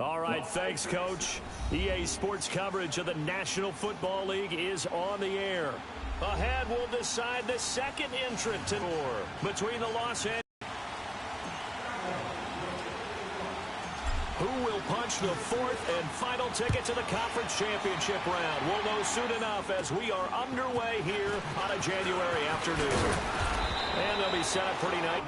All right, thanks, Coach. EA Sports coverage of the National Football League is on the air. Ahead will decide the second entrant to war between the Los Angeles. Who will punch the fourth and final ticket to the conference championship round? We'll know soon enough as we are underway here on a January afternoon. And they'll be set up pretty nice.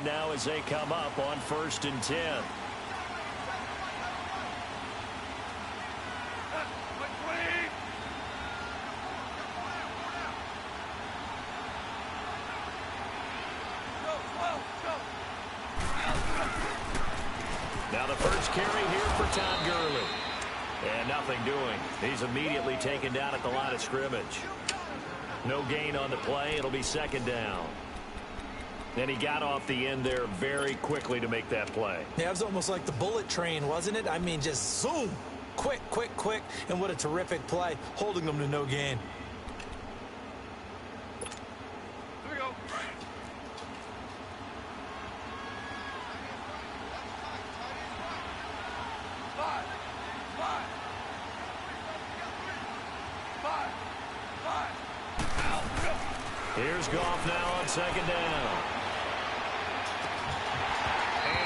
Now as they come up on 1st and 10. Now the first carry here for Todd Gurley. And nothing doing. He's immediately taken down at the line of scrimmage. No gain on the play. It'll be 2nd down. And he got off the end there very quickly to make that play. Yeah, it was almost like the bullet train, wasn't it? I mean, just zoom. Quick, quick, quick. And what a terrific play, holding them to no gain. Here we go. Here's Goff now on 2nd down.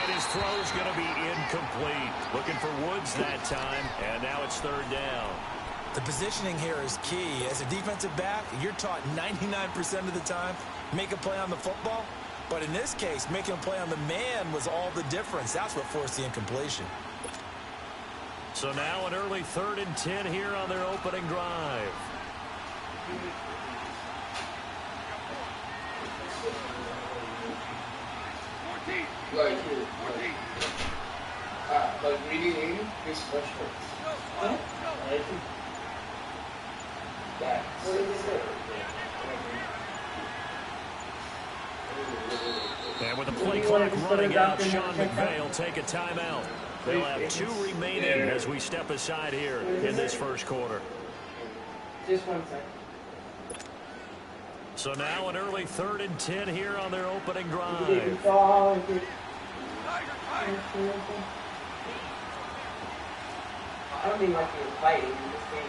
And his throw's going to be incomplete. Looking for Woods that time, and now it's 3rd down. The positioning here is key. As a defensive back, you're taught 99% of the time, make a play on the football. But in this case, making a play on the man was all the difference. That's what forced the incompletion. So now an early 3rd and 10 here on their opening drive. Like reading in is much worse. Huh? I think that. And with the play clock running out, Sean McVay will take a timeout. They'll have 2 remaining as we step aside here in this first quarter. Just 1 second. So now an early 3rd and 10 here on their opening drive. I don't mean like you're fighting in this game.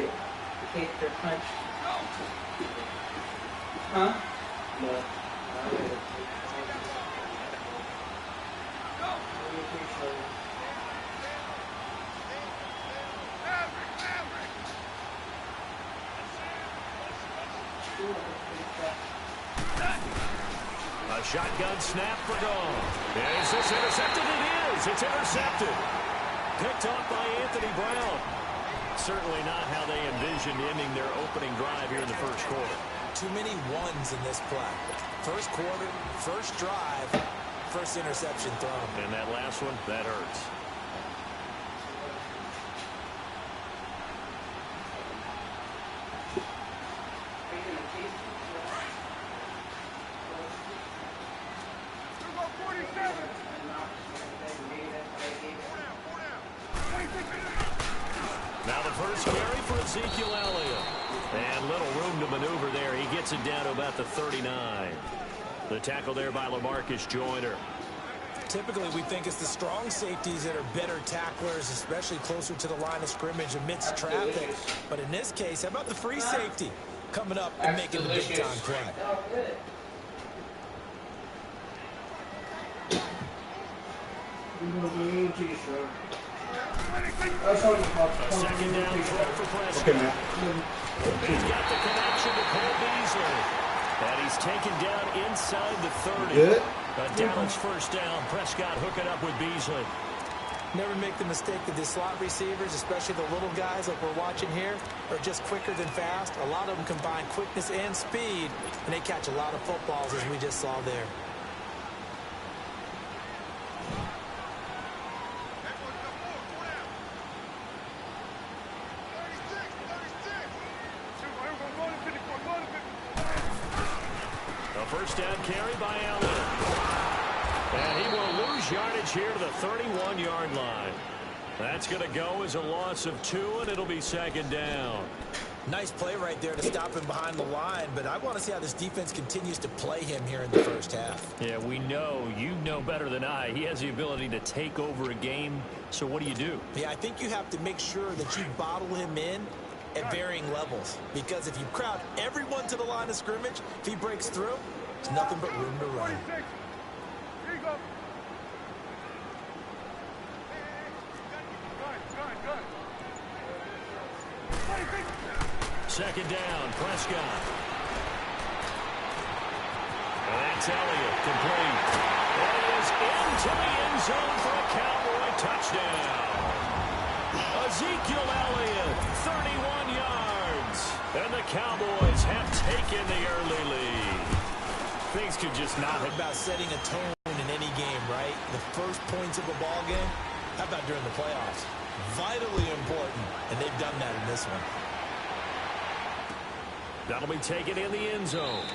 You can't get punched. Huh? No. A shotgun snap for goal. Is this intercepted? It is. It's intercepted. Picked off by Anthony Brown. Certainly not how they envisioned ending their opening drive here in the first quarter. Too many ones in this play. First quarter, first drive, first interception thrown. And that last one, that hurts. Now the first carry for Ezekiel Elliott. And little room to maneuver there. He gets it down to about the 39. The tackle there by LaMarcus Joyner. Typically, we think it's the strong safeties that are better tacklers, especially closer to the line of scrimmage amidst traffic. But in this case, how about the free safety coming up and making the big-time play? A 2nd down throw for Prescott. He's got the connection to Cole Beasley. And he's taken down inside the 30. Good. A Dallas first down. Prescott hooking up with Beasley. Never make the mistake that the slot receivers, especially the little guys like we're watching here, are just quicker than fast. A lot of them combine quickness and speed, and they catch a lot of footballs, as we just saw there. First down carry by Allen. And he will lose yardage here to the 31-yard line. That's going to go as a loss of 2, and it'll be 2nd down. Nice play right there to stop him behind the line, but I want to see how this defense continues to play him here in the first half. Yeah, we know. You know better than I. He has the ability to take over a game, so what do? Yeah, I think you have to make sure that you bottle him in at varying levels, because if you crowd everyone to the line of scrimmage, if he breaks through, there's nothing but room to run. Here you go. Good. Second down, Prescott. And that's Elliott, complete. And he is into the end zone for a Cowboy touchdown. Ezekiel Elliott, 31 yards. And the Cowboys have taken the early lead. Things could just not have... About setting a tone in any game, right? The first points of a ball game, how about during the playoffs? Vitally important, and they've done that in this one. That'll be taken in the end zone.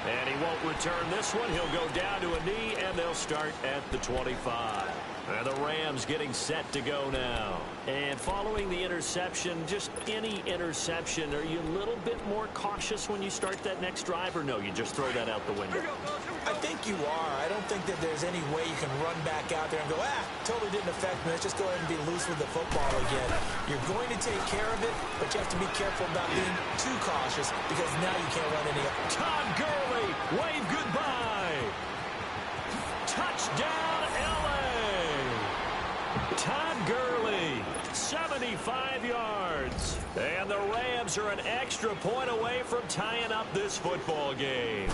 And he won't return this one. He'll go down to a knee, and they'll start at the 25. And the Rams getting set to go now. And following the interception, just any interception, are you a little bit more cautious when you start that next drive, or no, you just throw that out the window? I think you are. I don't think that there's any way you can run back out there and go, totally didn't affect me. Let's just go ahead and be loose with the football again. You're going to take care of it, but you have to be careful about being too cautious, because now you can't run any. Todd Gurley, wave goodbye. Touchdown, L.A. Todd Gurley, 75 yards. And the Rams are an extra point away from tying up this football game.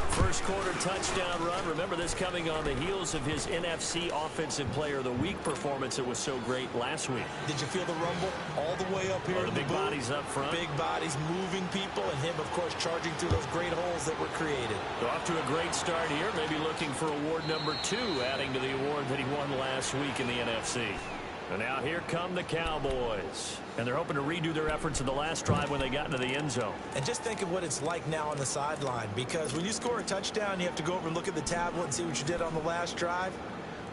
First quarter touchdown run. Remember, this coming on the heels of his NFC Offensive Player of the Week performance that was so great last week. Did you feel the rumble all the way up here? The big bodies up front. Big bodies moving people, and him, of course, charging through those great holes that were created. So off to a great start here. Maybe looking for award number 2, adding to the award that he won last week in the NFC. And now here come the Cowboys. And they're hoping to redo their efforts in the last drive when they got into the end zone. And just think of what it's like now on the sideline, because when you score a touchdown, you have to go over and look at the tablet and see what you did on the last drive.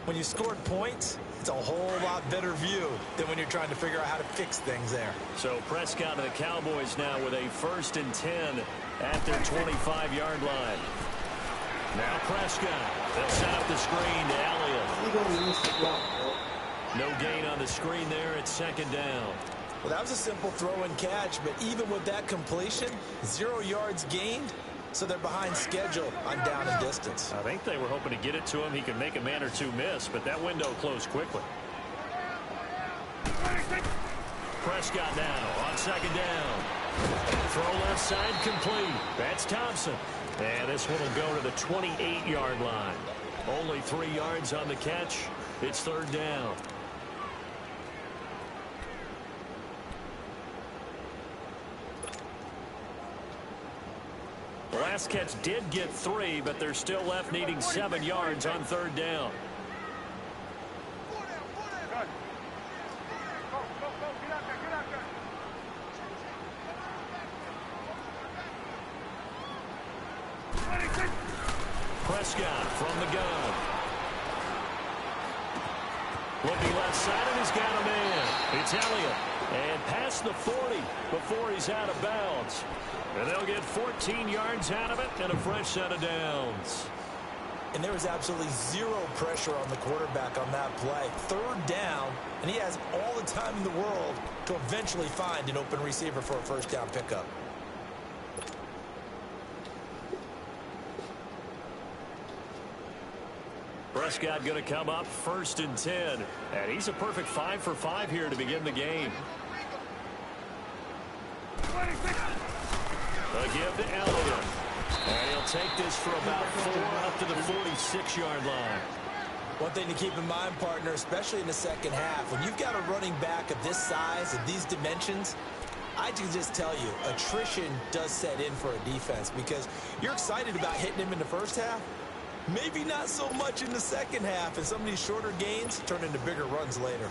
When you scored points, it's a whole lot better view than when you're trying to figure out how to fix things there. So Prescott and the Cowboys now with a 1st and 10 at their 25-yard line. Now Prescott. They'll set up the screen to Elliott. No gain on the screen there at 2nd down. Well, that was a simple throw and catch, but even with that completion, 0 yards gained, so they're behind schedule on down and distance. I think they were hoping to get it to him. He could make a man or two miss, but that window closed quickly. Prescott now on 2nd down. Throw left side complete. That's Thompson. And this one will go to the 28-yard line. Only 3 yards on the catch. It's 3rd down. The last catch did get 3, but they're still left needing 7 yards on 3rd down. Prescott from the gun. Looking left side, and he's got a man. It's Elliott. And past the 40 before he's out of bounds. And they'll get 14 yards out of it and a fresh set of downs. And there was absolutely 0 pressure on the quarterback on that play. 3rd down, and he has all the time in the world to eventually find an open receiver for a 1st down pickup. Prescott going to come up 1st and 10. And he's a perfect 5 for 5 here to begin the game. A give to Elliott. And he'll take this for about 4 up to the 46-yard line. One thing to keep in mind, partner, especially in the second half, when you've got a running back of this size, of these dimensions, I can just tell you, attrition does set in for a defense, because you're excited about hitting him in the first half. Maybe not so much in the second half, and some of these shorter gains turn into bigger runs later.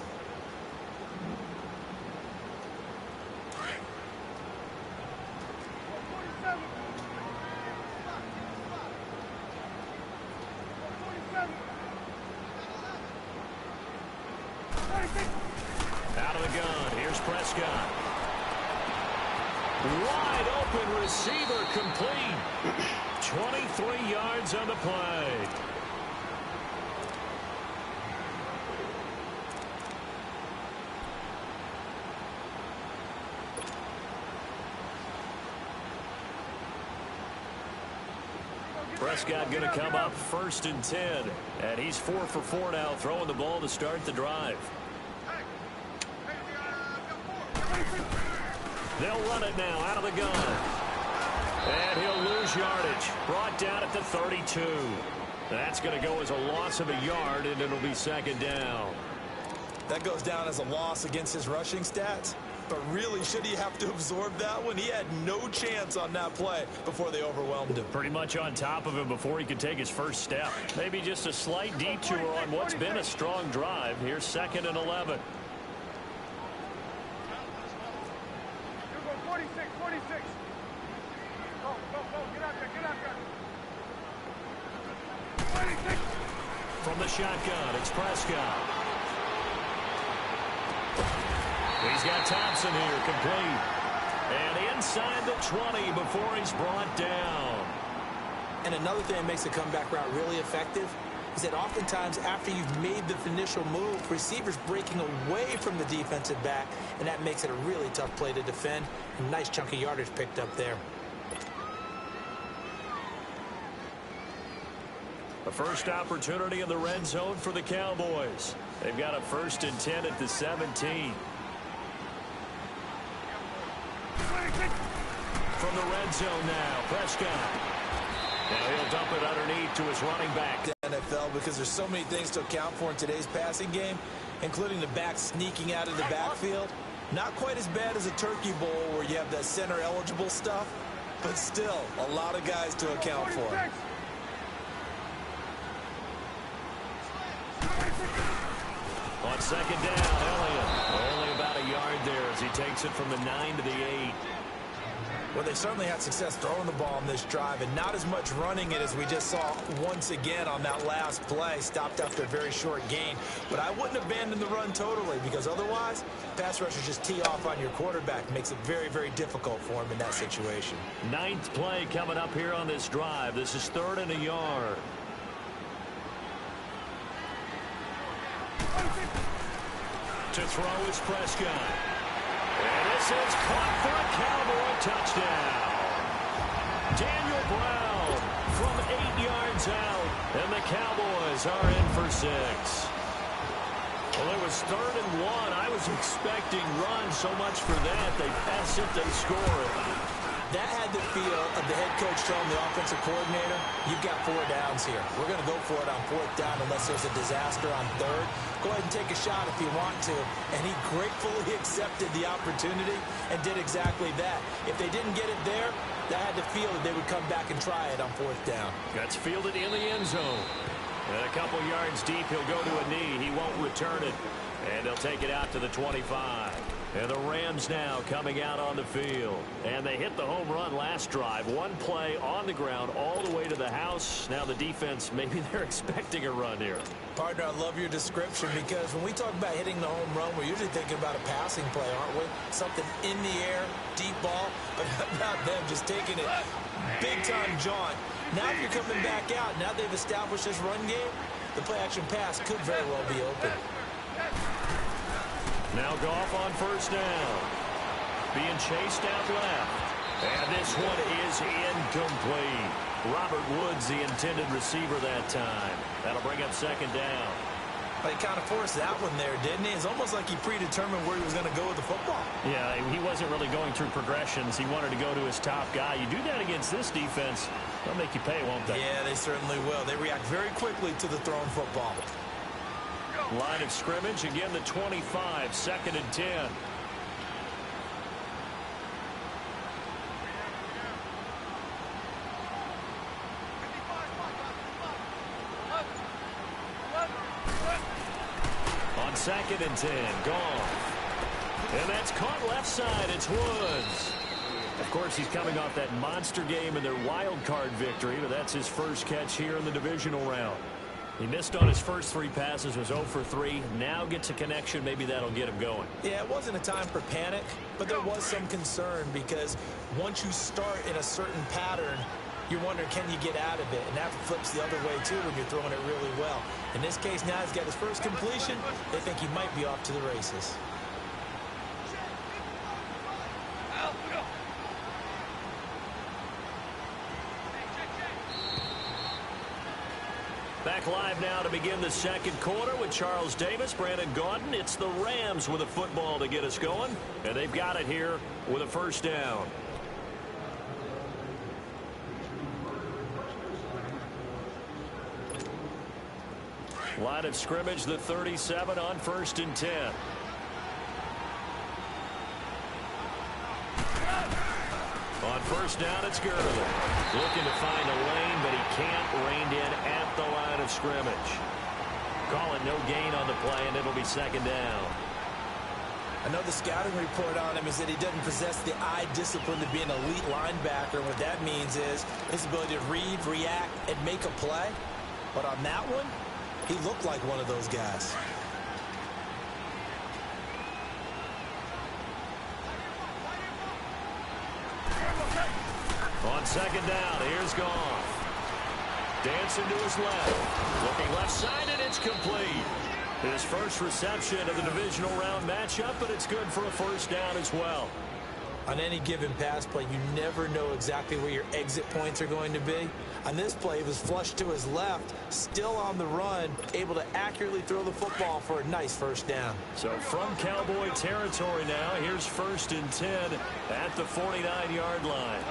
Out of the gun, here's Prescott. Wide open receiver complete. 23 yards on the play. Prescott going to come up 1st and 10. And he's 4 for 4 now, throwing the ball to start the drive. They'll run it now out of the gun. And he'll lose yardage. Brought down at the 32. That's going to go as a loss of a yard, and it'll be 2nd down. That goes down as a loss against his rushing stats. But really, should he have to absorb that one? He had no chance on that play before they overwhelmed him. Pretty much on top of him before he could take his first step. Maybe just a slight detour on what's been a strong drive. Here's 2nd and 11. 46. Go, get out there. 26. From the shotgun, it's Prescott. He's got Thompson here, complete. And inside the 20 before he's brought down. And another thing that makes the comeback route really effective is that oftentimes after you've made the initial move, receivers breaking away from the defensive back, and that makes it a really tough play to defend. A nice chunk of yardage picked up there. A first opportunity in the red zone for the Cowboys. They've got a 1st and 10 at the 17. From the red zone now, Prescott. Now he'll dump it underneath to his running back. NFL, because there's so many things to account for in today's passing game, including the back sneaking out of the backfield. Not quite as bad as a turkey bowl where you have that center eligible stuff, but still a lot of guys to account for. On 2nd down, Elliott. Only about a yard there as he takes it from the 9 to the 8. Well, they certainly had success throwing the ball on this drive, and not as much running it as we just saw once again on that last play. Stopped after a very short gain. But I wouldn't abandon the run totally, because otherwise, pass rushers just tee off on your quarterback. Makes it very, very difficult for him in that situation. 9th play coming up here on this drive. This is 3rd and a yard. To throw is Prescott. And this is caught for a Cowboy touchdown. Daniel Brown from 8 yards out, and the Cowboys are in for 6. Well, it was 3rd and 1. I was expecting run so much for that. They pass it, they score it. That had the feel of the head coach telling the offensive coordinator, you've got 4 downs here. We're going to go for it on 4th down unless there's a disaster on 3rd. Go ahead and take a shot if you want to. And he gratefully accepted the opportunity and did exactly that. If they didn't get it there, that had the feel that they would come back and try it on 4th down. That's fielded in the end zone. And a couple yards deep, he'll go to a knee. He won't return it. And they'll take it out to the 25. And the Rams now coming out on the field. And they hit the home run last drive. One play on the ground all the way to the house. Now the defense, maybe they're expecting a run here. Partner, I love your description, because when we talk about hitting the home run, we're usually thinking about a passing play, aren't we? Something in the air, deep ball. But how about them just taking it big-time jaunt? Now if you're coming back out, now they've established this run game, the play-action pass could very well be open. Now Goff on 1st down. Being chased out left. And this one is incomplete. Robert Woods, the intended receiver that time. That'll bring up 2nd down. But he kind of forced that one there, didn't he? It's almost like he predetermined where he was going to go with the football. Yeah, he wasn't really going through progressions. He wanted to go to his top guy. You do that against this defense, they'll make you pay, won't they? Yeah, they certainly will. They react very quickly to the thrown football. Line of scrimmage, again the 25, 2nd and 10. On 2nd and 10, Goff. And that's caught left side, it's Woods. Of course, he's coming off that monster game in their wild card victory, but that's his first catch here in the divisional round. He missed on his first 3 passes, was 0 for 3. Now gets a connection. Maybe that'll get him going. Yeah, it wasn't a time for panic, but there was some concern because once you start in a certain pattern, you're wondering, can you get out of it? And that flips the other way, too, when you're throwing it really well. In this case, now he's got his first completion. They think he might be off to the races. Back live now to begin the second quarter with Charles Davis, Brandon Gaudin. It's the Rams with a football to get us going, and they've got it here with a first down. Line of scrimmage, the 37 on 1st and 10. On first down, it's Gurley. Looking to find a lane, but he can't. Reined in at the line of scrimmage. Call it no gain on the play, and it'll be second down. I know the scouting report on him is that he doesn't possess the eye discipline to be an elite linebacker. What that means is his ability to read, react, and make a play. But on that one, he looked like one of those guys. On second down, here's Goff. Dancing to his left. Looking left side, and it's complete. His first reception of the divisional round matchup, but it's good for a first down as well. On any given pass play, you never know exactly where your exit points are going to be. On this play, it was flushed to his left, still on the run, able to accurately throw the football for a nice first down. So from Cowboy territory now, here's 1st and 10 at the 49-yard line.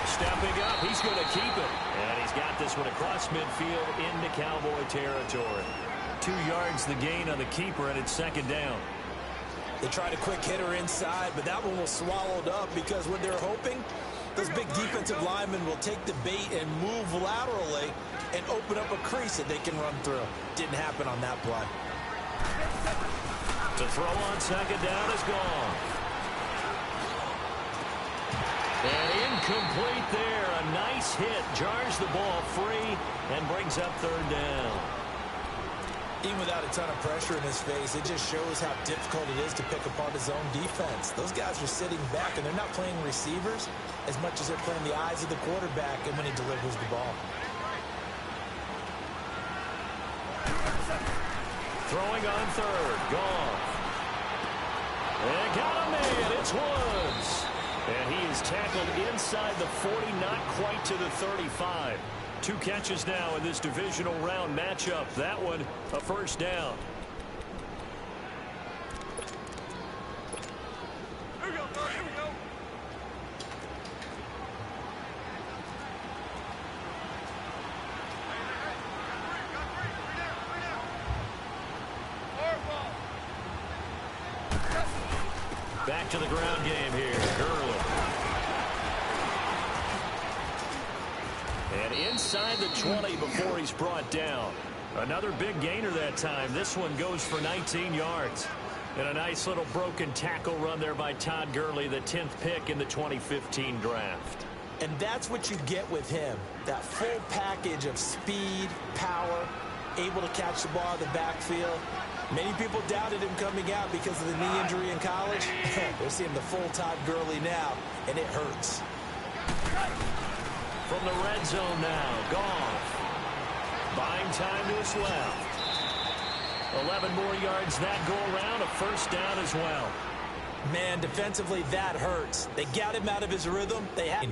Stepping up, he's going to keep it. And he's got this one across midfield into Cowboy territory. 2 yards the gain on the keeper, and it's second down. They tried a quick hitter inside, but that one was swallowed up because what they're hoping, those big defensive linemen will take the bait and move laterally and open up a crease that they can run through. Didn't happen on that play. To throw on second down is gone. And incomplete there. A nice hit. Jars the ball free and brings up third down. Even without a ton of pressure in his face, it just shows how difficult it is to pick apart his own defense. Those guys are sitting back, and they're not playing receivers as much as they're playing the eyes of the quarterback and when he delivers the ball. Throwing on third. Goff. And got him in. It's Woods. And he is tackled inside the 40, not quite to the 35. 2 catches now in this divisional round matchup. That one, a first down. Here we go, bro. Here we go. Back to the ground game here. Gurley. And inside the 20 before he's brought down. Another big gainer that time. This one goes for 19 yards. And a nice little broken tackle run there by Todd Gurley, the 10th pick in the 2015 draft. And that's what you get with him. That full package of speed, power, able to catch the ball in the backfield. Many people doubted him coming out because of the knee injury in college. They're seeing the full Todd Gurley now, and it hurts. From the red zone now, Goff. Buying time to his left. 11 more yards that go around, a first down as well. Man, defensively, that hurts. They got him out of his rhythm. They had.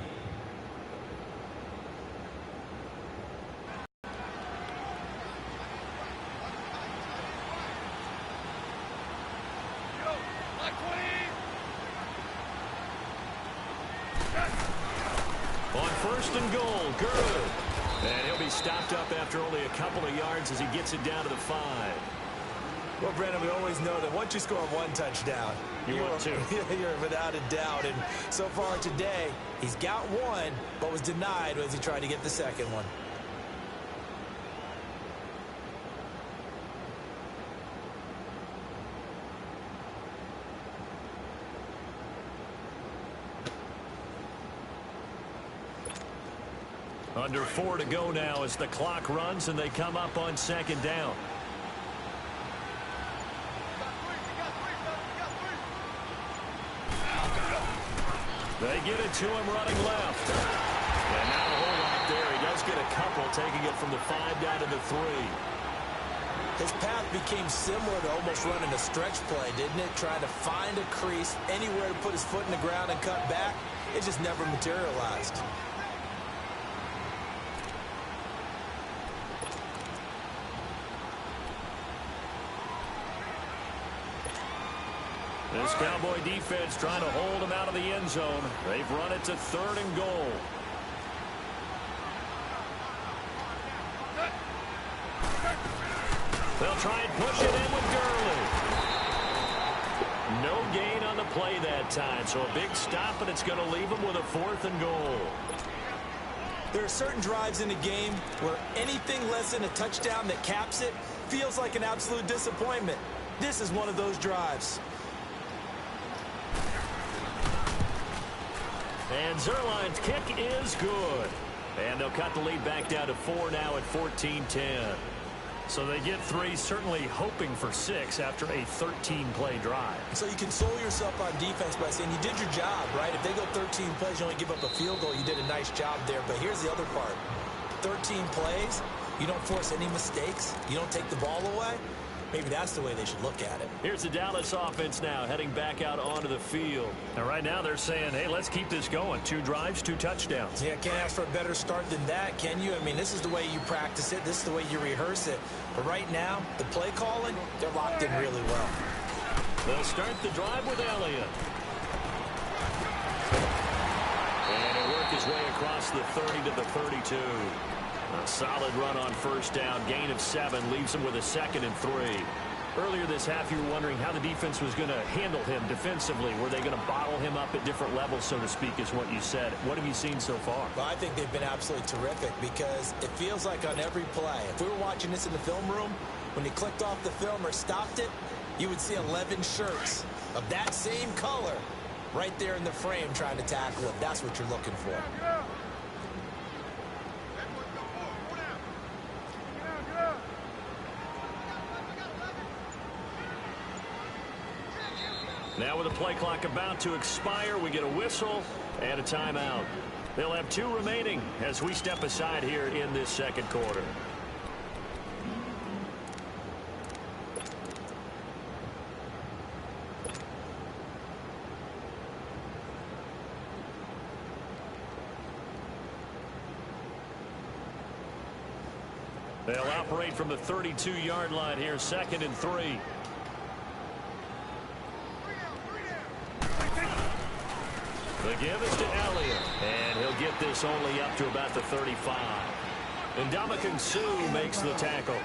On 1st and goal, good. And he'll be stopped up after only a couple of yards as he gets it down to the 5. Well, Brandon, we always know that once you score 1 touchdown, you want 2. You're without a doubt. And so far today, he's got 1, but was denied as he tried to get the second one. Under 4 to go now as the clock runs and they come up on second down. They get it to him running left. And not a whole lot there. He does get a couple, taking it from the 5 down to the 3. His path became similar to almost running a stretch play, didn't it? Trying to find a crease, anywhere to put his foot in the ground and cut back. It just never materialized. This Cowboy defense trying to hold him out of the end zone. They've run it to 3rd and goal. They'll try and push it in with Gurley. No gain on the play that time, so a big stop, and it's going to leave him with a 4th and goal. There are certain drives in a game where anything less than a touchdown that caps it feels like an absolute disappointment. This is one of those drives. And Zerline's kick is good. And they'll cut the lead back down to 4 now at 14-10. So they get 3, certainly hoping for 6 after a 13-play drive. So you console yourself on defense by saying you did your job, right? If they go 13 plays, you only give up a field goal, you did a nice job there. But here's the other part. 13 plays, you don't force any mistakes, you don't take the ball away. Maybe that's the way they should look at it. Here's the Dallas offense now heading back out onto the field. And right now they're saying, hey, let's keep this going. 2 drives, 2 touchdowns. Yeah, can't ask for a better start than that, can you? I mean, this is the way you practice it. This is the way you rehearse it. But right now, the play calling, they're locked in really well. They'll start the drive with Elliott. And he'll work his way across the 30 to the 32. A solid run on 1st down. Gain of 7 leaves him with a 2nd and 3. Earlier this half, you were wondering how the defense was going to handle him defensively. Were they going to bottle him up at different levels, so to speak, is what you said. What have you seen so far? Well, I think they've been absolutely terrific because it feels like on every play, if we were watching this in the film room, when you clicked off the film or stopped it, you would see 11 shirts of that same color right there in the frame trying to tackle him. That's what you're looking for. Now with the play clock about to expire, we get a whistle and a timeout. They'll have 2 remaining as we step aside here in this 2nd quarter. They'll operate from the 32-yard line here, 2nd and 3. The give is to Elliott, and he'll get this only up to about the 35. And Ndamukong Suh makes the tackle.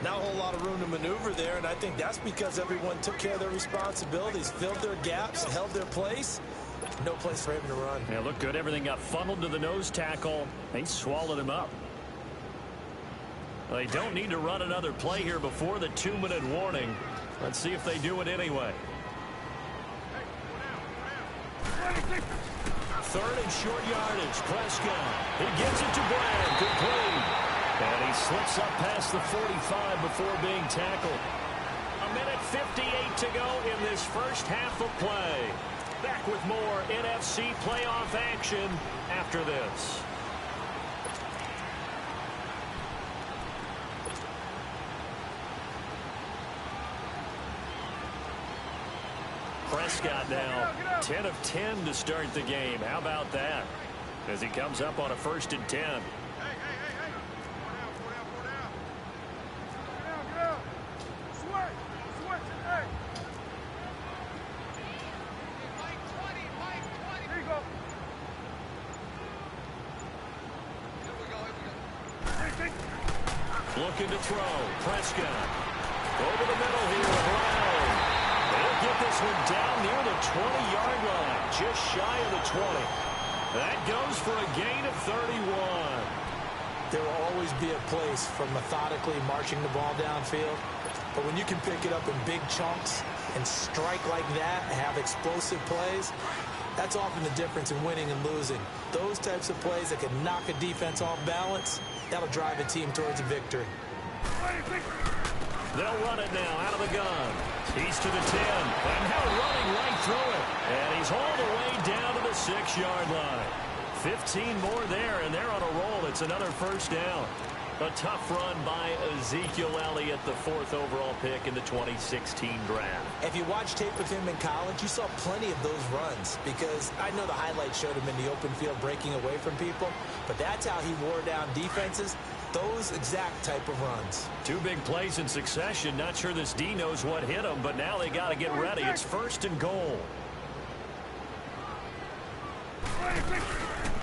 Not a whole lot of room to maneuver there, and I think that's because everyone took care of their responsibilities, filled their gaps, held their place. No place for him to run. Yeah, looked good. Everything got funneled to the nose tackle. They swallowed him up. They don't need to run another play here before the 2-minute warning. Let's see if they do it anyway. 3rd and short yardage. Prescott. He gets it to Brand. Complete. And he slips up past the 45 before being tackled. 1:58 to go in this first half of play. Back with more NFC playoff action after this. Prescott now 10 of 10 to start the game. How about that? As he comes up on a 1st and 10. Looking to throw. Prescott. Over the middle here. Brown. They'll get this one down near the 20-yard line. Just shy of the 20. That goes for a gain of 31. There will always be a place for methodically marching the ball downfield. But when you can pick it up in big chunks and strike like that and have explosive plays, That's often the difference in winning and losing. Those types of plays that can knock a defense off balance, that'll drive a team towards a victory. They'll run it now out of the gun. He's to the 10, and now running right through it. And he's all the way down to the 6-yard line. 15 more there, and they're on a roll. It's another first down. A tough run by Ezekiel Elliott, the 4th overall pick in the 2016 draft. If you watched tape with him in college, you saw plenty of those runs because I know the highlights showed him in the open field breaking away from people, but that's how he wore down defenses, those exact type of runs. 2 big plays in succession. Not sure this D knows what hit him, but now they got to get ready. It's 1st and goal.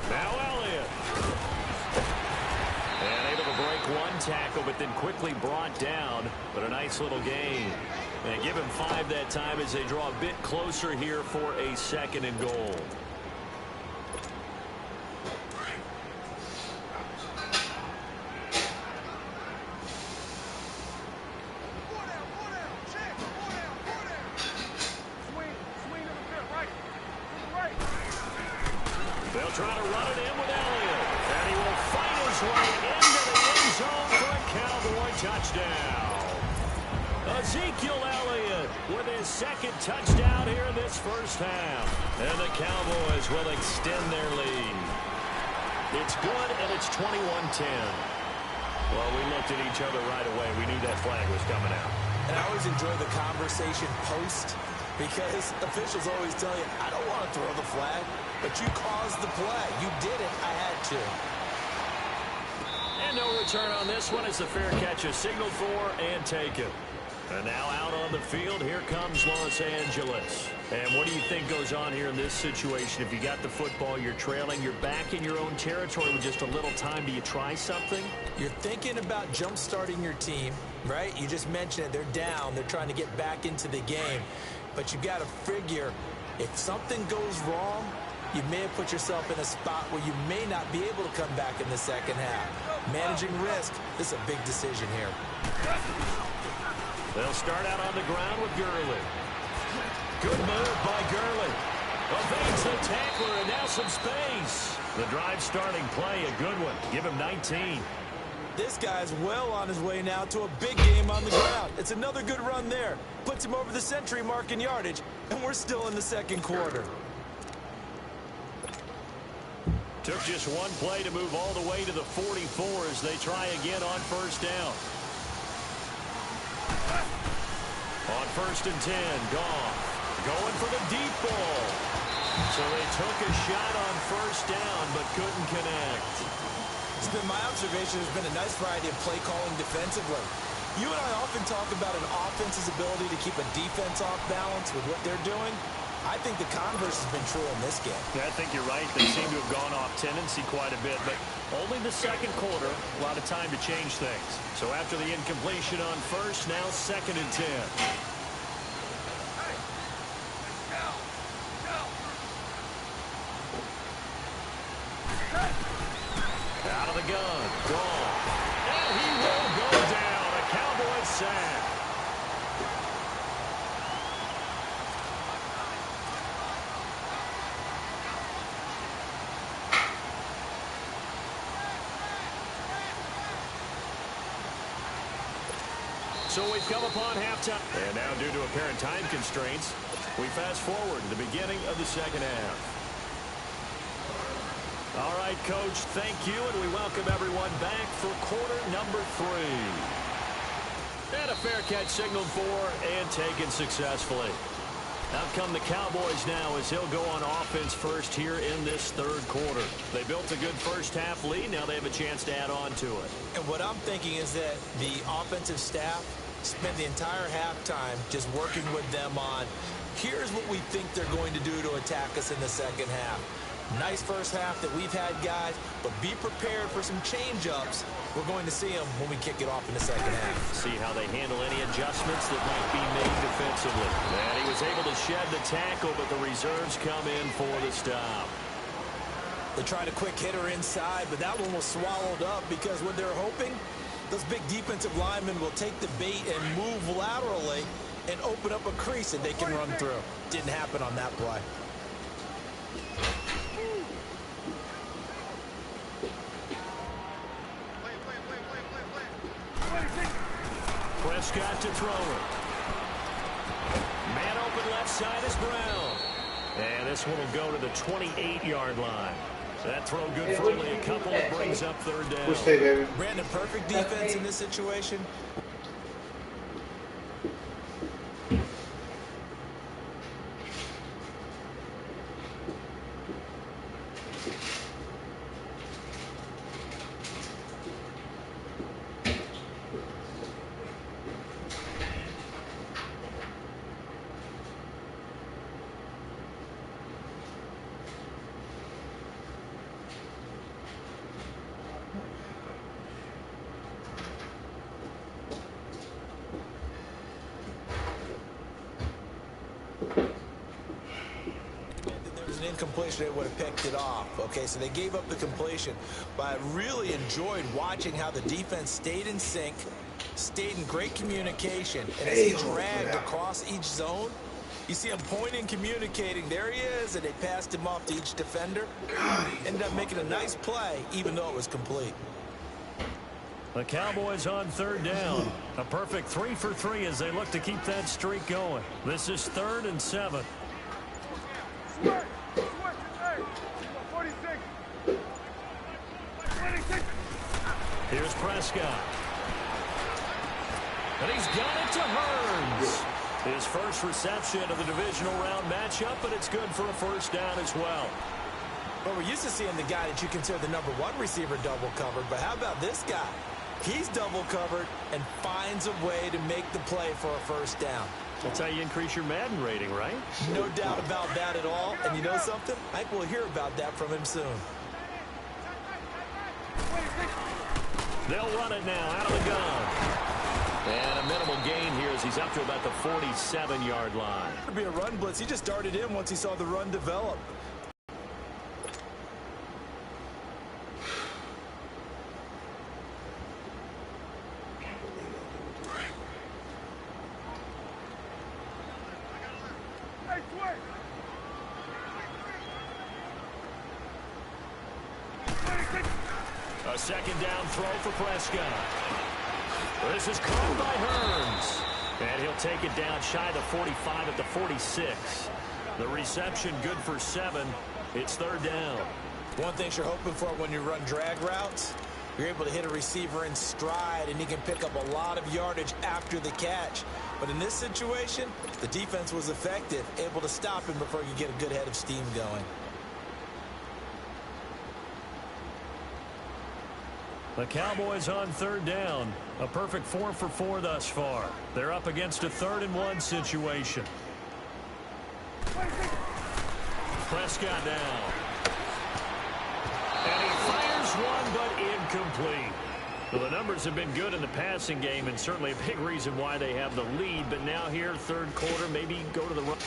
Now Elliott. And able to break 1 tackle, but then quickly brought down. But a nice little gain. And give him 5 that time as they draw a bit closer here for a 2nd and goal. They'll try to run it in with Elliott. And he will fight his way into the end zone for a Cowboy touchdown. Ezekiel Elliott with his 2nd touchdown here in this first half. And the Cowboys will extend their lead. It's good, and it's 21-10. Well, we looked at each other right away. We knew that flag was coming out. And I always enjoy the conversation post because officials always tell you, I don't want to throw the flag, but you caused the play. You did it. I had to. And no return on this one as the fair catch is signaled for and taken. And now out on the field, here comes Los Angeles. And what do you think goes on here in this situation? If you got the football, you're trailing, you're back in your own territory with just a little time. Do you try something? You're thinking about jump-starting your team, right? You just mentioned it. They're down. They're trying to get back into the game. But you got to figure, if something goes wrong, you may have put yourself in a spot where you may not be able to come back in the second half. Managing risk, this is a big decision here. They'll start out on the ground with Gurley. Good move by Gurley. Evades the tackler, and now some space. The drive starting play, a good one. Give him 19. This guy's well on his way now to a big game on the ground. It's another good run there. Puts him over the century mark in yardage, and we're still in the 2nd quarter. Took just 1 play to move all the way to the 44 as they try again on 1st down. On 1st and 10, Goff going for the deep ball. So they took a shot on 1st down but couldn't connect. It's been my observation there's been a nice variety of play calling defensively. You and I often talk about an offense's ability to keep a defense off balance with what they're doing. I think the converse has been true in this game. Yeah, I think you're right. They seem to have gone off tendency quite a bit, but only the 2nd quarter, a lot of time to change things. So after the incompletion on 1st, now 2nd and 10. Out of the gun, gone. And he will go down. A Cowboys sack. So we've come upon halftime. And now due to apparent time constraints, we fast forward to the beginning of the 2nd half. All right, Coach, thank you, and we welcome everyone back for quarter number 3. And a fair catch signaled for and taken successfully. Out come the Cowboys now as he'll go on offense first here in this 3rd quarter. They built a good first half lead. Now they have a chance to add on to it. And what I'm thinking is that the offensive staff spent the entire halftime just working with them on, here's what we think they're going to do to attack us in the 2nd half. Nice first half that we've had, guys, but be prepared for some change-ups. We're going to see them when we kick it off in the 2nd half. See how they handle any adjustments that might be made defensively. And he was able to shed the tackle, but the reserves come in for the stop. They tried a quick hitter inside, but that one was swallowed up because what they're hoping, those big defensive linemen will take the bait and move laterally and open up a crease that they can run through. Didn't happen on that play. Prescott to throw it. Man open left side is Brown. And this one will go to the 28-yard line. That throw good for only a couple. It brings up third down. Which day, baby? Brandon, perfect defense in this situation. Incompletion, they would have picked it off. Okay, so they gave up the completion, but I really enjoyed watching how the defense stayed in sync, stayed in great communication, and as he dragged across each zone, you see him pointing, communicating. There he is, and they passed him off to each defender. Ended up making a nice play, even though it was complete. The Cowboys on third down. A perfect 3 for 3 as they look to keep that streak going. This is 3rd and 7. Here's Prescott. And he's got it to Hearns. His first reception of the divisional round matchup, but it's good for a first down as well. Well, we're used to seeing the guy that you consider the #1 receiver double covered, but how about this guy? He's double covered and finds a way to make the play for a first down. That's how you increase your Madden rating, right? No doubt about that at all. And you know something? I think we'll hear about that from him soon. They'll run it now out of the gun. And a minimal gain here as he's up to about the 47-yard line. It'll be a run blitz. He just started in once he saw the run develop. A second down throw for Prescott. This is caught by Hearns. And he'll take it down shy of the 45 at the 46. The reception good for 7. It's third down. One thing you're hoping for when you run drag routes, you're able to hit a receiver in stride, and he can pick up a lot of yardage after the catch. But in this situation, the defense was effective, able to stop him before you get a good head of steam going. The Cowboys on third down. A perfect 4 for 4 thus far. They're up against a 3rd and 1 situation. Prescott now. And he fires one, but incomplete. Well, the numbers have been good in the passing game, and certainly a big reason why they have the lead. But now here, third quarter, maybe go to the run.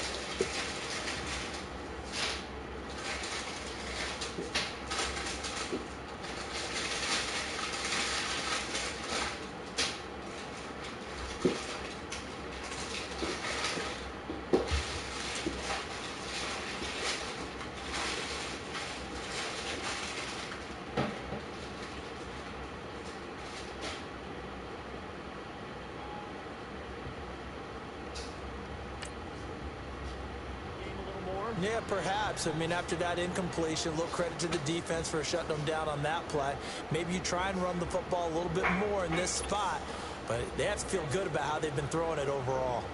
Yeah, perhaps. I mean, after that incompletion, a little credit to the defense for shutting them down on that play. Maybe you try and run the football a little bit more in this spot, but they have to feel good about how they've been throwing it overall.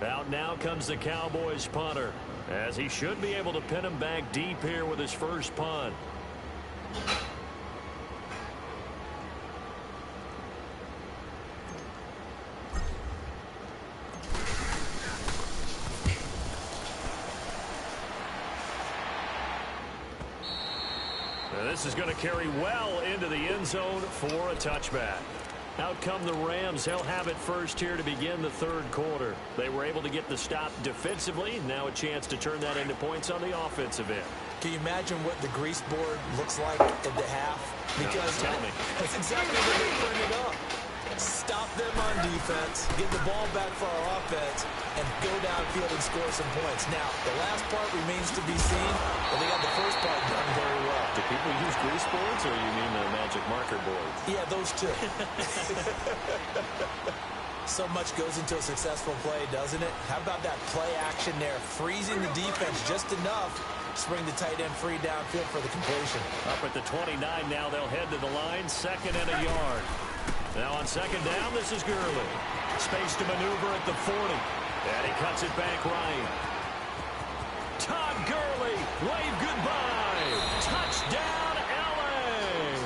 Out now comes the Cowboys punter, as he should be able to pin him back deep here with his first punt. This is going to carry well into the end zone for a touchback. Out come the Rams. They'll have it first here to begin the third quarter. They were able to get the stop defensively. Now a chance to turn that into points on the offensive end. Can you imagine what the grease board looks like at the half? Because no, tell me. That's exactly what they printed up. Stop them on defense, get the ball back for our offense, and go downfield and score some points. Now, the last part remains to be seen, but they got the first part done very well. Do people use grease boards, or you mean the magic marker checkerboards. Yeah, those two. So much goes into a successful play, doesn't it? How about that play action there? Freezing the defense just enough to bring the tight end free downfield for the completion. Up at the 29 now, they'll head to the line, 2nd and a yard. Now on 2nd down, this is Gurley. Space to maneuver at the 40. And he cuts it back right. Todd Gurley, wave goodbye. Touchdown, L.A.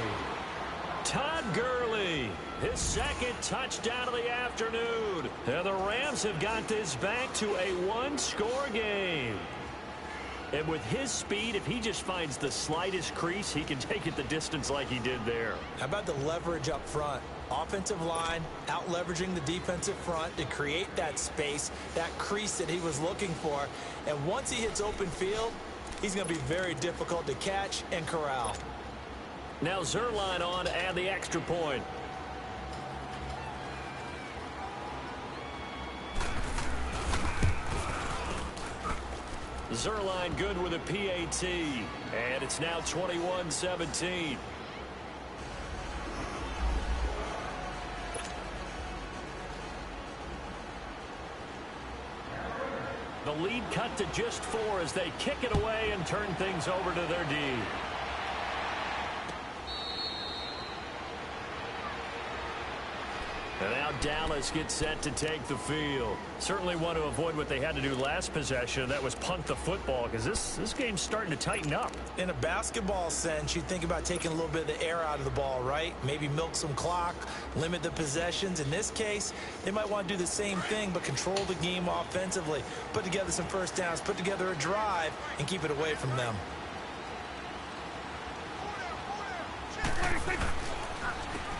Todd Gurley, his 2nd touchdown of the afternoon. And the Rams have got this back to a one-score game. And with his speed, if he just finds the slightest crease, he can take it the distance like he did there. How about the leverage up front? Offensive line out-leveraging the defensive front to create that space, that crease that he was looking for. And once he hits open field, he's going to be very difficult to catch and corral. Now Zerline on to add the extra point. Zerline good with a PAT. And it's now 21-17. The lead cut to just 4 as they kick it away and turn things over to their D. And now Dallas gets set to take the field. Certainly want to avoid what they had to do last possession. That was punt the football, because this game's starting to tighten up. In a basketball sense, you think about taking a little bit of the air out of the ball, right? Maybe milk some clock, limit the possessions. In this case, they might want to do the same thing, but control the game offensively. Put together some first downs, put together a drive, and keep it away from them.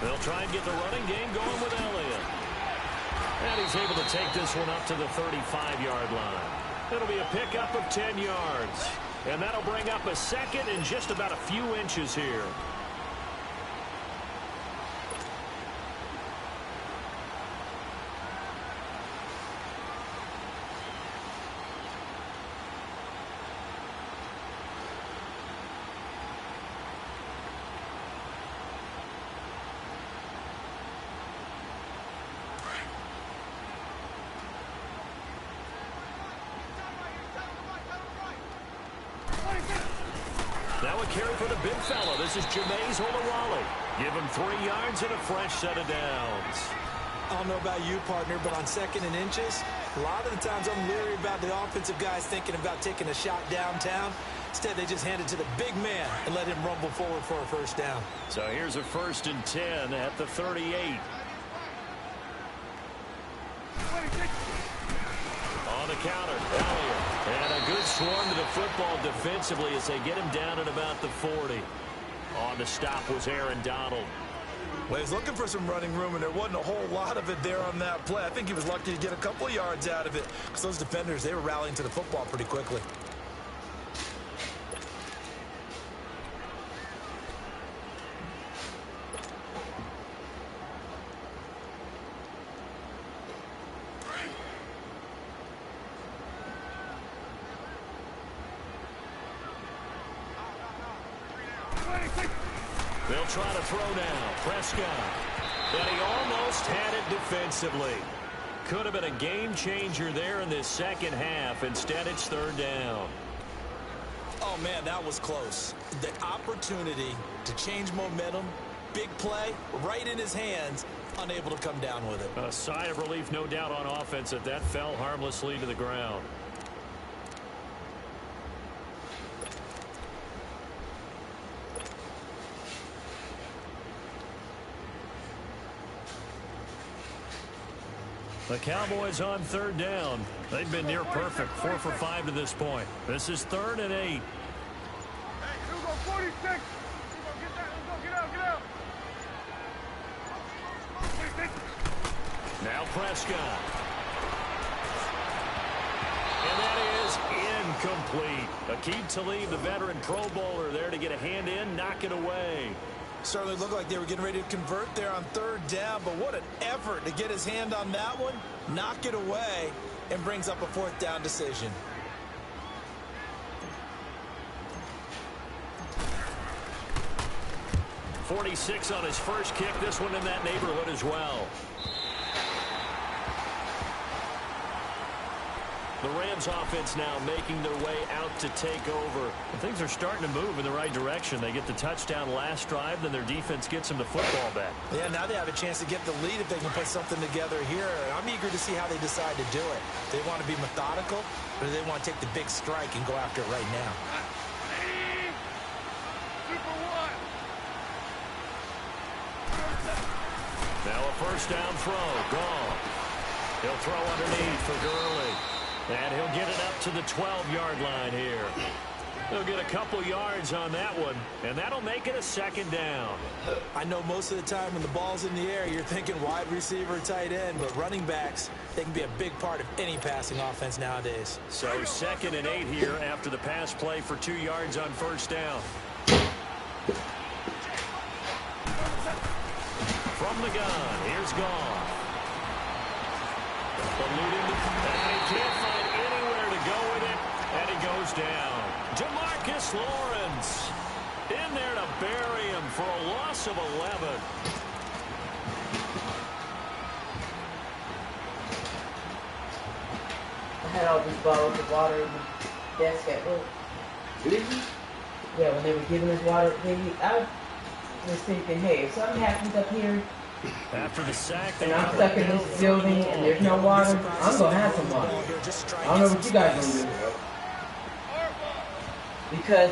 They'll try and get the running game going with Elliott. And he's able to take this one up to the 35-yard line. It'll be a pickup of 10 yards. And that'll bring up a 2nd in just about a few inches here. Now a carry for the big fella. This is Jameis Olawale. Give him 3 yards and a fresh set of downs. I don't know about you, partner, but on 2nd and inches, a lot of the times I'm leery about the offensive guys thinking about taking a shot downtown. Instead, they just hand it to the big man and let him rumble forward for a first down. So here's a 1st and 10 at the 38. On the counter, Elliott. And a good swarm to the football defensively as they get him down at about the 40. On the stop was Aaron Donald. Well, he was looking for some running room, and there wasn't a whole lot of it there on that play. I think he was lucky to get a couple of yards out of it because those defenders, they were rallying to the football pretty quickly. They'll try to throw now. Prescott. And he almost had it defensively. Could have been a game changer there in this 2nd half. Instead, it's 3rd down. Oh, man, that was close. The opportunity to change momentum, big play, right in his hands, unable to come down with it. A sigh of relief, no doubt, on offense that fell harmlessly to the ground. The Cowboys on 3rd down. They've been near perfect, 4 for 5 to this point. This is 3rd and 8. Hey, Hugo, 46. Hugo, get that. Hugo, get out, get out. 46. Now Prescott. And that is incomplete. Aqib Talib, the veteran Pro Bowler, there to get a hand in, knock it away. Certainly looked like they were getting ready to convert there on 3rd down, but what an effort to get his hand on that one, knock it away, and brings up a 4th down decision. 46 on his first kick. This one in that neighborhood as well. The Rams offense now making their way out to take over. And things are starting to move in the right direction. They get the touchdown last drive, then their defense gets them the football back. Yeah, now they have a chance to get the lead if they can put something together here. I'm eager to see how they decide to do it. They want to be methodical, or do they want to take the big strike and go after it right now? Now a first down throw. Gone. He'll throw underneath for Gurley. And he'll get it up to the 12-yard line here. He'll get a couple yards on that one, and that'll make it a second down. I know most of the time when the ball's in the air, you're thinking wide receiver, tight end, but running backs, they can be a big part of any passing offense nowadays. So 2nd and 8 here after the pass play for 2 yards on first down. From the gun, here's Goff. Eluding, and he can't find anywhere to go with it, and he goes down. Jamarcus Lawrence in there to bury him for a loss of 11. I had all these bottles of water in the desk at work. Did you? Yeah, when they were giving us water, I was thinking, hey, if something happens up here, After the sack, and I'm stuck in this building and there's no water, I'm going to have some water. I don't know what you guys going to do. Because,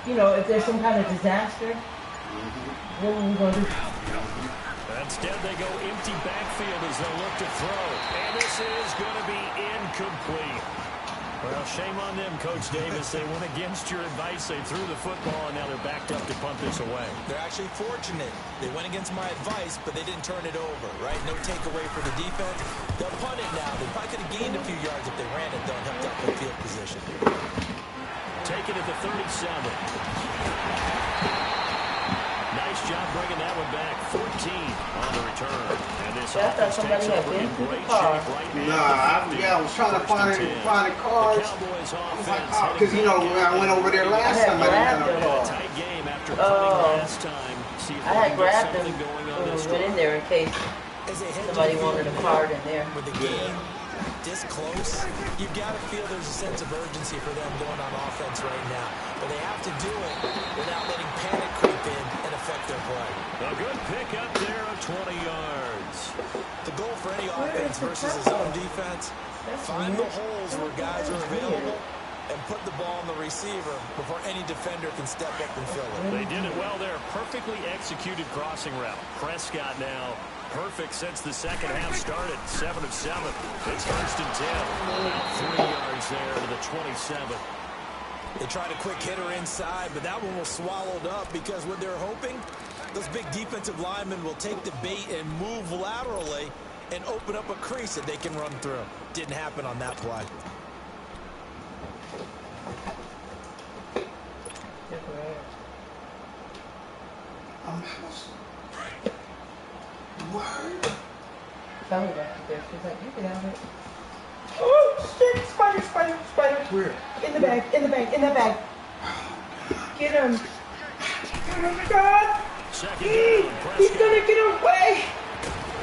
you know, if there's some kind of disaster, what are we going to do? Instead, they go empty backfield as they look to throw. And this is going to be incomplete. Well, shame on them, Coach Davis. They went against your advice. They threw the football, and now they're backed up to punt this away. They're actually fortunate. They went against my advice, but they didn't turn it over, right? No takeaway for the defense. They'll punt it now. They probably could have gained a few yards if they ran it, though, and helped out their field position. Taken at the 37. Nice job bringing that one back. 14 on the return. And this offense takes over in great shape right now. I was trying to find the cards. Because, you know, when I went over there last time, I didn't have no cards. Tight game after punting last time. See if I had grabbed them something going on when this we went in there in case somebody wanted a card in there. With the game this close, you've got to feel there's a sense of urgency for them going on offense right now. But they have to do it without letting panic creep in and affect their play. A good pickup there of 20 yards. The goal for any offense versus his own defense, find the holes where guys are available and put the ball on the receiver before any defender can step up and fill it. They did it well there. Perfectly executed crossing route. Prescott now perfect since the second half started. 7 of 7. It's 1st and 10. 3 yards there to the 27. They tried a quick hitter inside, but that one was swallowed up because what they're hoping, those big defensive linemen will take the bait and move laterally and open up a crease that they can run through. Didn't happen on that play. Tell me back there. She's like, you can have it. Oh, shit. Spider, spider, spider. Where? In the bag, in the bag, in the bag. Get him. Oh, my God. He's going to get away.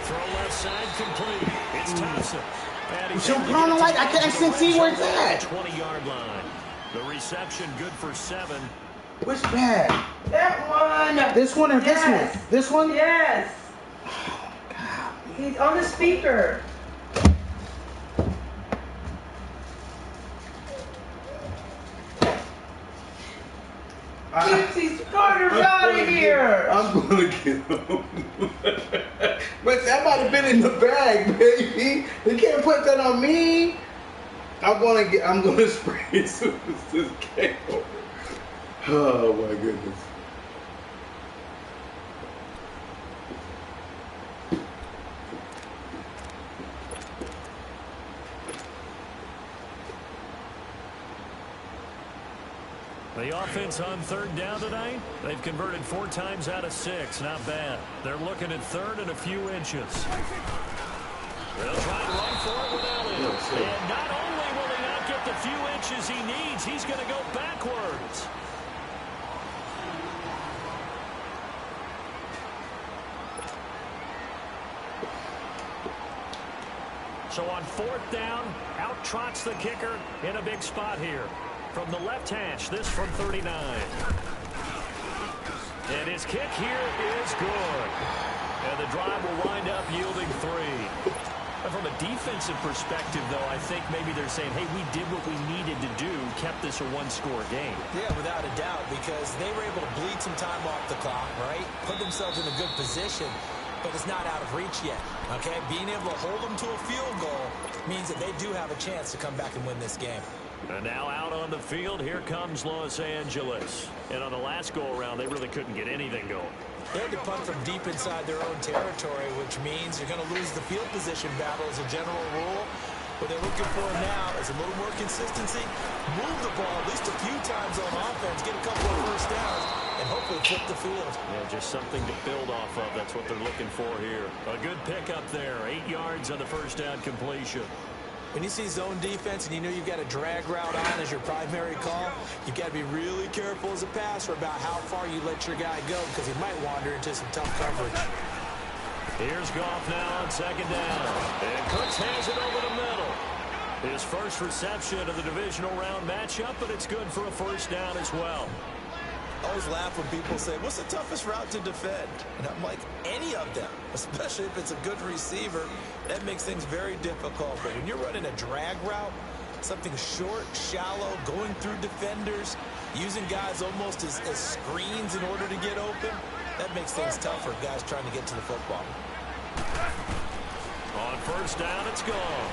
Throw left side complete. It's Thompson. I can't see where it's at. 20-yard line. The reception good for 7. Which bag? That one. This one or this one? This one? Yes. He's on the speaker. Keep these Carters out of here. I'm gonna get him. But that might have been in the bag, baby. You can't put that on me. I'm gonna spray as soon as this game over. Oh my goodness. The offense on 3rd down tonight, they've converted 4 times out of 6. Not bad. They're looking at 3rd and a few inches. They'll try and run for it with Elliott. And not only will he not get the few inches he needs, he's going to go backwards. So on 4th down, out trots the kicker in a big spot here. From the left hash, this from 39. And his kick here is good. And the drive will wind up yielding 3. And from a defensive perspective, though, I think maybe they're saying, hey, we did what we needed to do, kept this a one-score game. Yeah, without a doubt, because they were able to bleed some time off the clock, right? Put themselves in a good position, but it's not out of reach yet, okay? Being able to hold them to a field goal means that they do have a chance to come back and win this game. And now out on the field, here comes Los Angeles. And on the last go-around, they really couldn't get anything going. They had to punt from deep inside their own territory, which means you're going to lose the field position battle as a general rule. What they're looking for now is a little more consistency, move the ball at least a few times on offense, get a couple of first downs, and hopefully flip the field. Yeah, just something to build off of. That's what they're looking for here. A good pickup there, 8 yards on the first down completion. When you see zone defense and you know you've got a drag route on as your primary call, you've got to be really careful as a passer about how far you let your guy go because he might wander into some tough coverage. Here's Goff now on 2nd down. And Cooks has it over the middle. His first reception of the divisional round matchup, but it's good for a first down as well. I always laugh when people say, what's the toughest route to defend? And I'm like, any of them, especially if it's a good receiver. That makes things very difficult. But when you're running a drag route, something short, shallow, going through defenders, using guys almost as screens in order to get open, that makes things tougher, guys trying to get to the football. On first down, it's gone.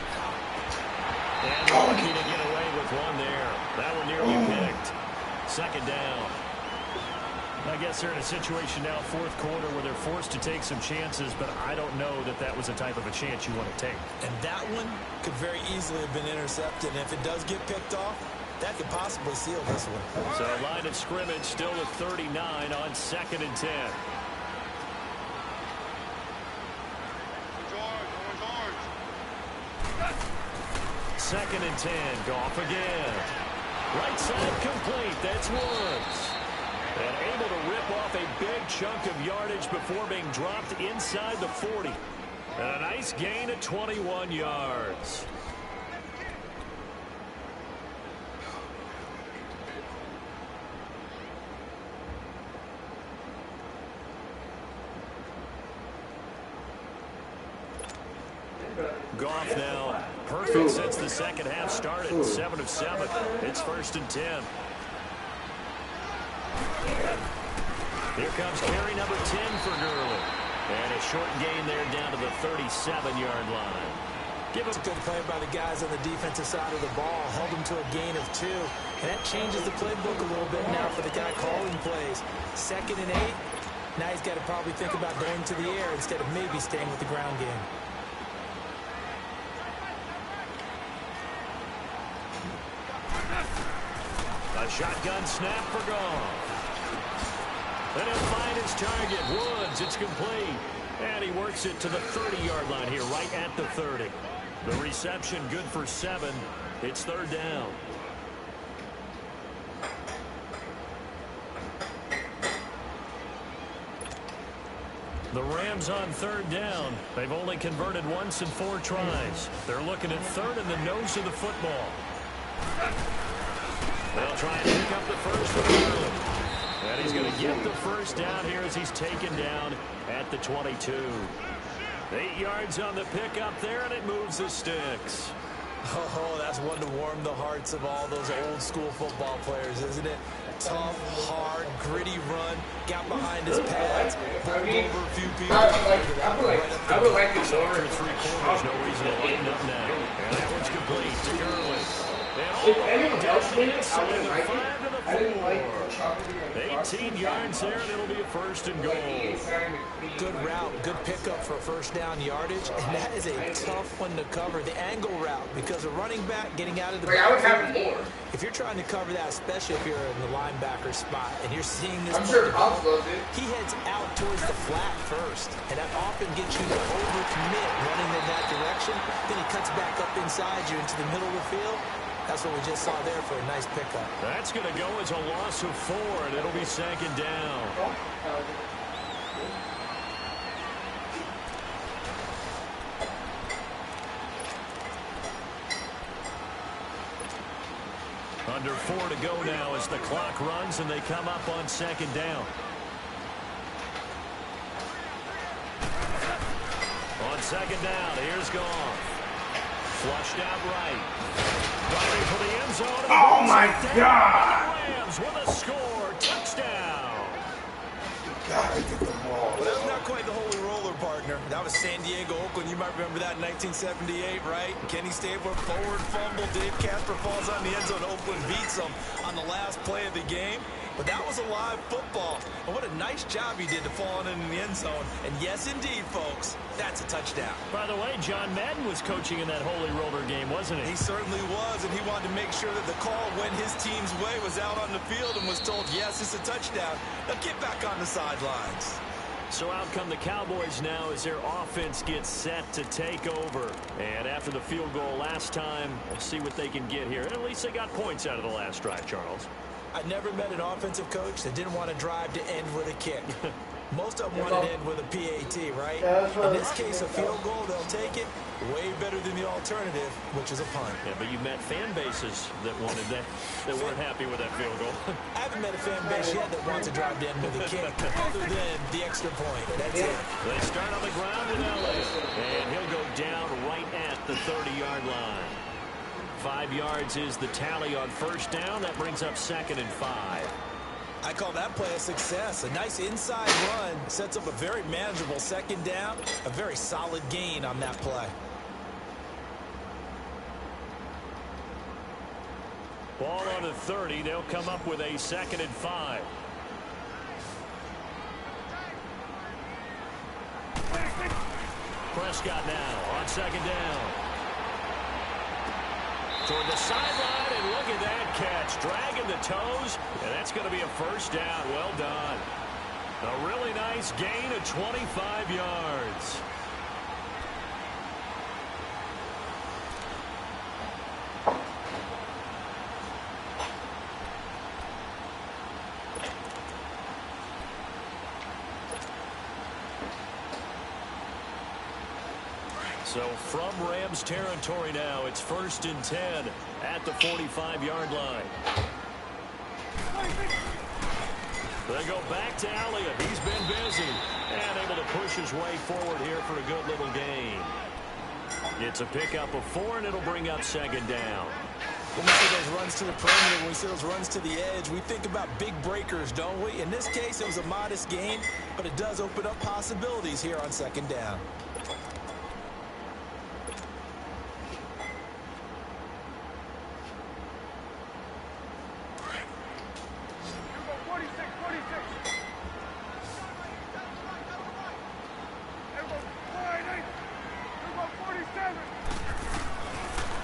And lucky to get away with one there. That one nearly picked. 2nd down. I guess they're in a situation now, 4th quarter, where they're forced to take some chances, but I don't know that that was the type of a chance you want to take. And that one could very easily have been intercepted. And if it does get picked off, that could possibly seal this one. So line of scrimmage still at 39 on 2nd and 10. Second and 10, Goff again. Right side complete, that's Woods. And able to rip off a big chunk of yardage before being dropped inside the 40. And a nice gain of 21 yards. Goff now perfect since the second half started. 7 of 7. It's 1st and 10. Here comes carry number 10 for Gurley. And a short gain there down to the 37-yard line. It's a good play by the guys on the defensive side of the ball. Held them to a gain of 2. And that changes the playbook a little bit now for the guy calling plays. 2nd and 8. Now he's got to probably think about going to the air instead of maybe staying with the ground game. A shotgun snap for Goff. And he'll find his target. Woods, it's complete. And he works it to the 30-yard line here, right at the 30. The reception good for 7. It's 3rd down. The Rams on 3rd down. They've only converted once in 4 tries. They're looking at 3rd in the nose of the football. They'll try and pick up the first from Gurley. And he's going to get the first down here as he's taken down at the 22. 8 yards on the pickup there, and it moves the sticks. Oh, that's one to warm the hearts of all those old-school football players, isn't it? Tough, hard, gritty run, got behind his pads, bowled over a few people. I would like to go After 3 quarters, no reason to lighten up now. And that one's complete to Gurley. If anyone else did it, I wouldn't like it. I didn't like the chocolate. 18 yards there, and it'll be a 1st and goal. Good route, good pickup for first down yardage, and that is a tough one to cover, the angle route, because a running back getting out of the I was having more. If you're trying to cover that, especially if you're in the linebacker spot, and you're seeing this, I'm sure Hobbs loves it. He heads out towards the flat first, and that often gets you to overcommit running in that direction. Then he cuts back up inside you into the middle of the field. That's what we just saw there for a nice pickup. That's going to go as a loss of 4, and it'll be 2nd down. Under 4 to go now as the clock runs and they come up on second down. On second down, here's Goff. Flushed out right. Driving for the end zone. Oh, my God. Rams with a score. Touchdown. God, get the ball. Well, that's not quite the holy roller, partner. That was San Diego, Oakland. You might remember that in 1978, right? Kenny Stabler, forward fumble. Dave Casper falls on the end zone. Oakland beats them on the last play of the game. But that was a live football. And what a nice job he did to fall in the end zone. And yes, indeed, folks, that's a touchdown. By the way, John Madden was coaching in that holy roller game, wasn't he? He certainly was, and he wanted to make sure that the call went his team's way, was out on the field and was told, yes, it's a touchdown. Now get back on the sidelines. So out come the Cowboys now as their offense gets set to take over. And after the field goal last time, we'll see what they can get here. At least they got points out of the last drive, Charles. I never met an offensive coach that didn't want to drive to end with a kick. Most of them want to end with a PAT, right? In this case, a field goal, they'll take it. Way better than the alternative, which is a punt. Yeah, but you met fan bases that wanted that, that weren't happy with that field goal. I haven't met a fan base yet that wants to drive to end with a kick, other than the extra point. That's it. They start on the ground with Elliott, and he'll go down right at the 30-yard line. 5 yards is the tally on first down. That brings up 2nd and 5. I call that play a success. A nice inside run sets up a very manageable second down. A very solid gain on that play. Ball on the 30. They'll come up with a 2nd and 5. Prescott now on 2nd down. Toward the sideline, and look at that catch. Dragging the toes, and that's going to be a first down. Well done. A really nice gain of 25 yards. So from Rams territory now, it's 1st and 10 at the 45-yard line. They go back to Elliott. He's been busy and able to push his way forward here for a good little gain. It's a pickup of 4, and it'll bring up 2nd down. When we see those runs to the perimeter, when we see those runs to the edge, we think about big breakers, don't we? In this case, it was a modest gain, but it does open up possibilities here on 2nd down.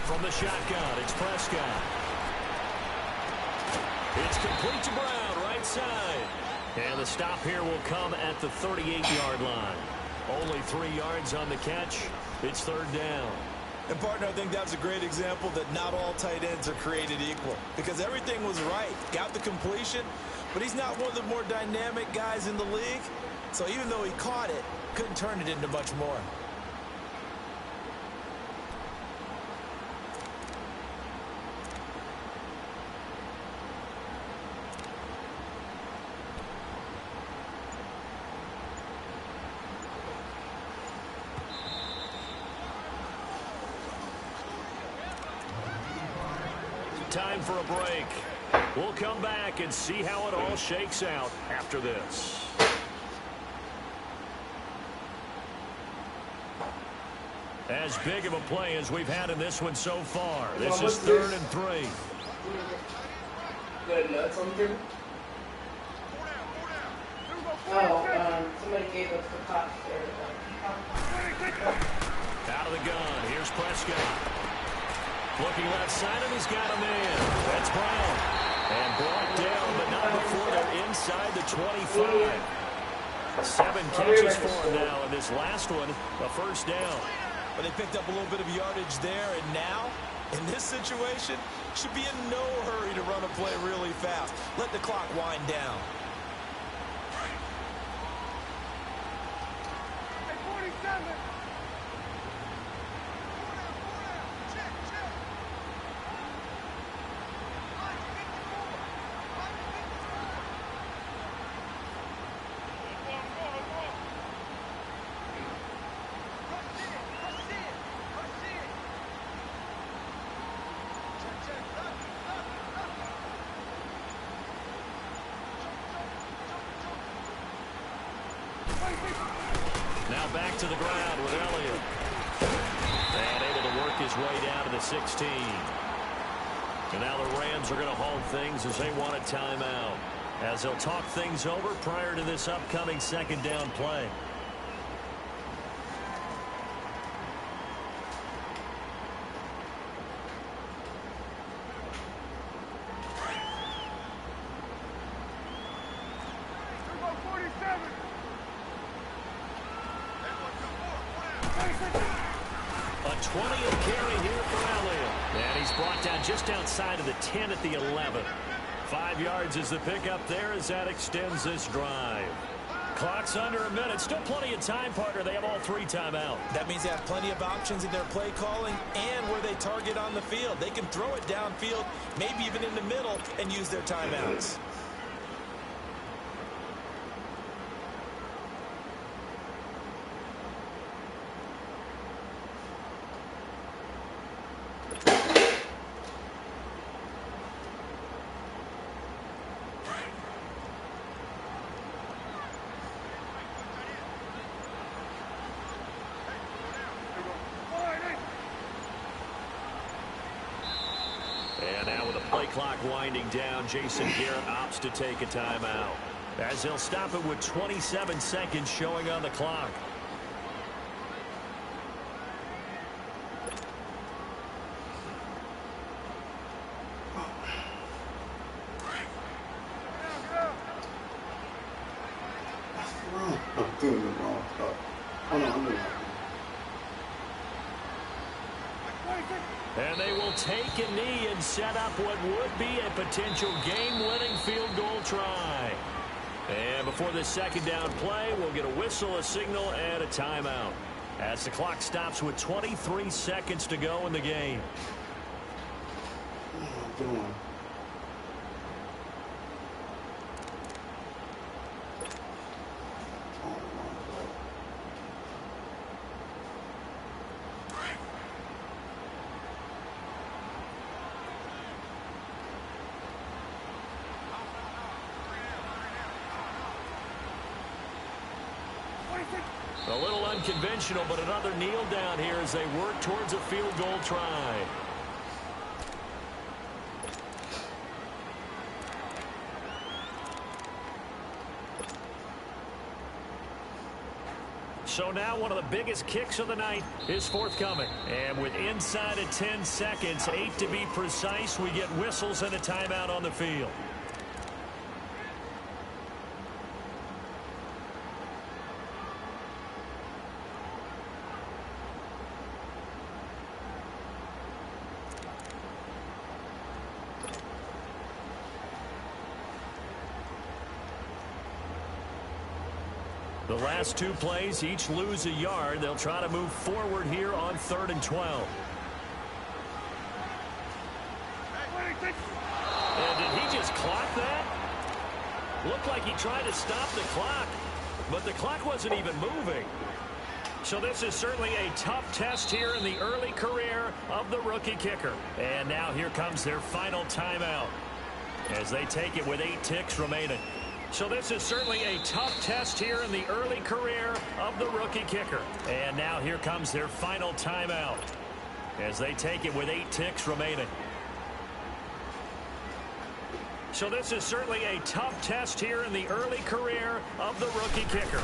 From the shotgun, it's Prescott. It's complete to Brown, right side. And the stop here will come at the 38-yard line. Only 3 yards on the catch. It's 3rd down. And, partner, I think that was a great example that not all tight ends are created equal. Because everything was right. Got the completion, but he's not one of the more dynamic guys in the league. So even though he caught it, couldn't turn it into much more. Time for a break. We'll come back and see how it all shakes out after this. As big of a play as we've had in this one so far. This is 3rd and 3. Good nuts on the table? Oh, somebody gave us the cops there. Out of the gun. Here's Prescott. Looking left side, and he's got a man. That's Brown. And brought down, but not before they're inside the 25. 7 catches for him now, and this last one, a first down. But they picked up a little bit of yardage there, and now, in this situation, should be in no hurry to run a play really fast. Let the clock wind down. now back to the ground with Elliott. And able to work his way down to the 16. And now the Rams are going to hold things as they want a timeout, as they'll talk things over prior to this upcoming second down play. A 20th carry here for Elliott. And he's brought down just outside of the 10 at the 11. 5 yards is the pickup there as that extends this drive. Clock's under a minute. Still plenty of time, partner. They have all 3 timeout. That means they have plenty of options in their play calling and where they target on the field. They can throw it downfield, maybe even in the middle, and use their timeouts. And now with the play clock winding down, Jason Garrett opts to take a timeout, as he'll stop it with 27 seconds showing on the clock. I'm doing the wrong stuff. Hold on, I'm doing it. And they will take a knee and set up what would be a potential game-winning field goal try. And before this second down play, we'll get a whistle, a signal, and a timeout, as the clock stops with 23 seconds to go in the game. What am I doing? A little unconventional, but another kneel down here as they work towards a field goal try. So now one of the biggest kicks of the night is forthcoming. And with inside of 10 seconds, 8 to be precise, we get whistles and a timeout on the field. The last 2 plays each lose a yard. They'll try to move forward here on 3rd and 12. And did he just clock that? Looked like he tried to stop the clock, but the clock wasn't even moving. So this is certainly a tough test here in the early career of the rookie kicker. And now here comes their final timeout as they take it with 8 ticks remaining. So this is certainly a tough test here in the early career of the rookie kicker. And now here comes their final timeout as they take it with 8 ticks remaining. So this is certainly a tough test here in the early career of the rookie kicker.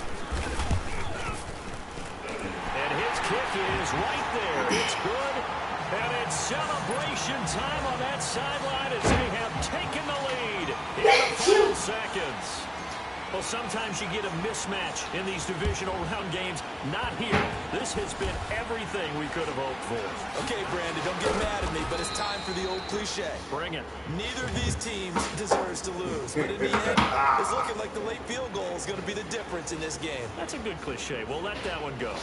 And his kick is right there. It's good. And it's celebration time on that sideline as they have taken the lead in the final seconds. Well, sometimes you get a mismatch in these divisional round games. Not here. This has been everything we could have hoped for. Okay, Brandon, don't get mad at me, but it's time for the old cliche. Bring it. Neither of these teams deserves to lose, but in the end, it's looking like the late field goal is going to be the difference in this game. That's a good cliche. We'll let that one go.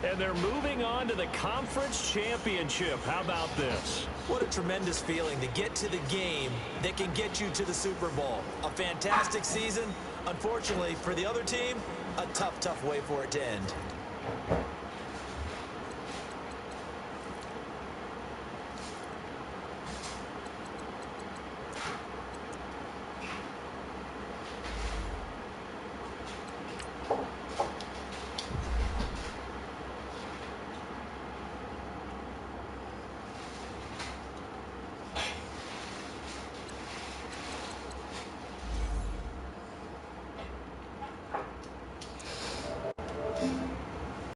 And they're moving on to the conference championship. How about this? What a tremendous feeling to get to the game that can get you to the Super Bowl. A fantastic season. Unfortunately, for the other team, a tough, tough way for it to end.